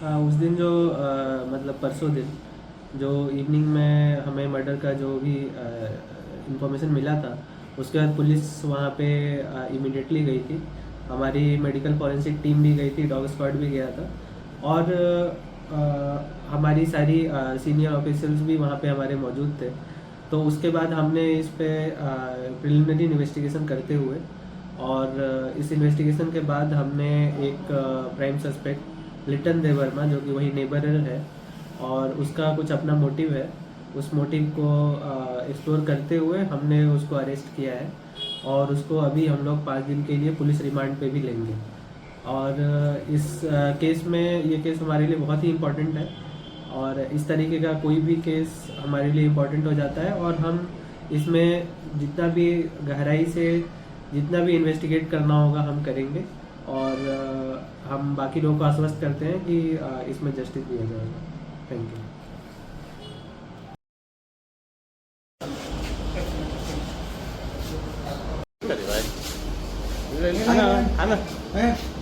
उस दिन जो मतलब परसों दिन जो इवनिंग में हमें मर्डर का जो भी इंफॉर्मेशन मिला था, उसके बाद पुलिस वहाँ पे इमिडिएटली गई थी। हमारी मेडिकल फॉरेंसिक टीम भी गई थी, डॉग स्क्वाड भी गया था, और हमारी सारी सीनियर ऑफिसर्स भी वहाँ पे हमारे मौजूद थे। तो उसके बाद हमने इस पे प्रिलिमिनरी इन्वेस्टिगेशन करते हुए, और इस इन्वेस्टिगेशन के बाद हमने एक प्राइम सस्पेक्ट लिटन देवर्मा, जो कि वही नेबर है और उसका कुछ अपना मोटिव है, उस मोटिव को एक्सप्लोर करते हुए हमने उसको अरेस्ट किया है। और उसको अभी हम लोग 5 दिन के लिए पुलिस रिमांड पे भी लेंगे। और इस केस में, ये केस हमारे लिए बहुत ही इम्पोर्टेंट है, और इस तरीके का कोई भी केस हमारे लिए इम्पोर्टेंट हो जाता है, और हम इसमें जितना भी गहराई से जितना भी इन्वेस्टिगेट करना होगा हम करेंगे। और हम बाकी लोगों को आश्वस्त करते हैं कि इसमें जस्टिस दिया जाएगा। Thank you. Ano?